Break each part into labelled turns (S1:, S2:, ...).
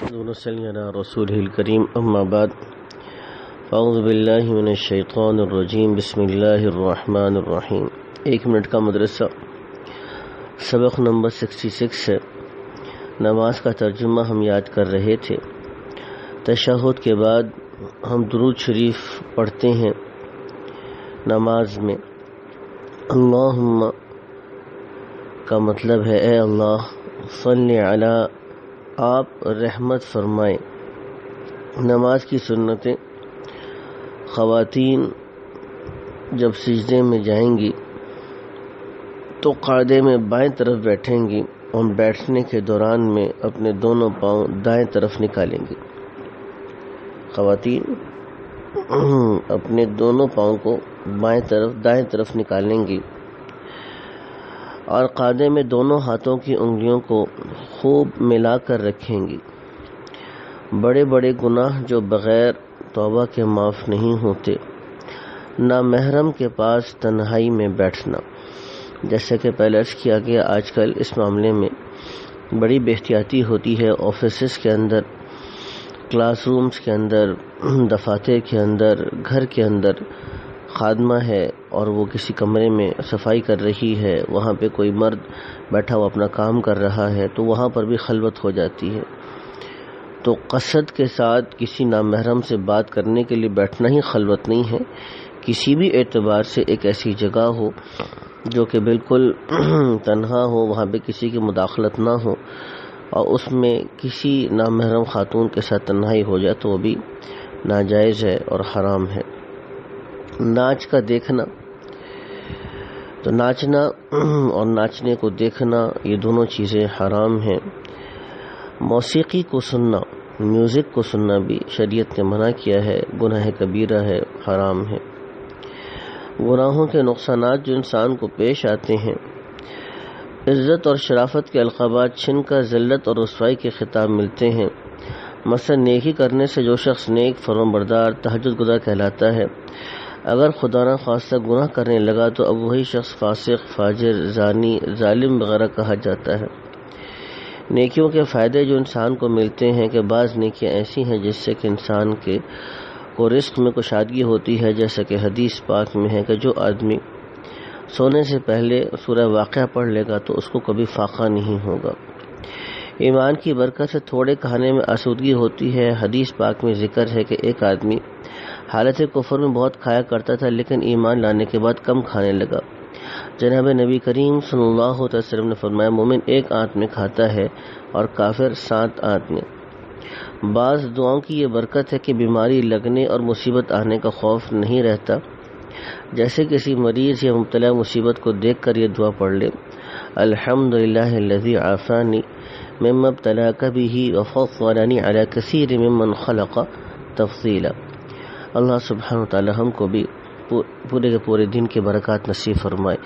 S1: ونصلي على رسوله الكريم أما بعد فأعوذ بالله من الشیطان الرجیم بسم اللہ الرحمن الرحیم۔ 1 منٹ کا مدرسہ، سبق نمبر 66 ہے۔ نماز کا ترجمہ ہم یاد کر رہے تھے۔ تشہد کے بعد ہم درود شریف پڑھتے ہیں نماز میں۔ اللہم کا مطلب ہے اے اللہ، صلی علی، آپ رحمت فرمائیں۔ نماز کی سنتیں: خواتین جب سجدے میں جائیں گی تو قاعدے میں بائیں طرف بیٹھیں گی اور بیٹھنے کے دوران میں اپنے دونوں پاؤں دائیں طرف نکالیں گی۔ خواتین اپنے دونوں پاؤں کو دائیں طرف نکالیں گی اور قاعدے میں دونوں ہاتھوں کی انگلیوں کو خوب ملا کر رکھیں گی۔ بڑے بڑے گناہ جو بغیر توبہ کے معاف نہیں ہوتے، نامحرم کے پاس تنہائی میں بیٹھنا، جیسے کہ پہلے عرض کیا گیا، آج کل اس معاملے میں بڑی بے احتیاطی ہوتی ہے۔ آفیسز کے اندر، کلاس رومز کے اندر، دفاتر کے اندر، گھر کے اندر خادمہ ہے اور وہ کسی کمرے میں صفائی کر رہی ہے، وہاں پہ کوئی مرد بیٹھا ہوا اپنا کام کر رہا ہے تو وہاں پر بھی خلوت ہو جاتی ہے۔ تو قصد کے ساتھ کسی نامحرم سے بات کرنے کے لیے بیٹھنا ہی خلوت نہیں ہے۔ کسی بھی اعتبار سے ایک ایسی جگہ ہو جو کہ بالکل تنہا ہو، وہاں پہ کسی کی مداخلت نہ ہو اور اس میں کسی نامحرم خاتون کے ساتھ تنہائی ہو جائے تو وہ بھی ناجائز ہے اور حرام ہے۔ ناچ کا دیکھنا، تو ناچنا اور ناچنے کو دیکھنا یہ دونوں چیزیں حرام ہیں۔ موسیقی کو سننا، میوزک کو سننا بھی شریعت نے منع کیا ہے، گناہ کبیرہ ہے، حرام ہے۔ گناہوں کے نقصانات جو انسان کو پیش آتے ہیں، عزت اور شرافت کے القابات چھن کر ذلت اور رسوائی کے خطاب ملتے ہیں۔ مثلا نیکی کرنے سے جو شخص نیک، فرمانبردار، تہجد گزار کہلاتا ہے، اگر خدا نہ خواستہ گناہ کرنے لگا تو اب وہی شخص فاسق، فاجر، زانی، ظالم وغیرہ کہا جاتا ہے۔ نیکیوں کے فائدے جو انسان کو ملتے ہیں کہ بعض نیکیاں ایسی ہیں جس سے کہ انسان کے کو رزق میں کشادگی ہوتی ہے، جیسا کہ حدیث پاک میں ہے کہ جو آدمی سونے سے پہلے سورہ واقعہ پڑھ لے گا تو اس کو کبھی فاقہ نہیں ہوگا۔ ایمان کی برکت سے تھوڑے کھانے میں آسودگی ہوتی ہے۔ حدیث پاک میں ذکر ہے کہ ایک آدمی حالت کفر میں بہت کھایا کرتا تھا لیکن ایمان لانے کے بعد کم کھانے لگا۔ جناب نبی کریم صلی اللہ علیہ وسلم نے فرمایا، مومن 1 آنت میں کھاتا ہے اور کافر 7 آنت میں۔ بعض دعاؤں کی یہ برکت ہے کہ بیماری لگنے اور مصیبت آنے کا خوف نہیں رہتا۔ جیسے کسی مریض یا مبتلا مصیبت کو دیکھ کر یہ دعا پڑھ لے، الحمدللہ الذی عافانی مما ابتلاک بہ وفضلنی علی کثیر ممن خلق تفضیلا۔ اللہ سبحانہ وتعالی ہم کو بھی پورے کے پورے دن کے برکات نصیب فرمائے۔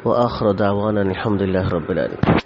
S1: وآخر دعوانا الحمدللہ رب العالمین۔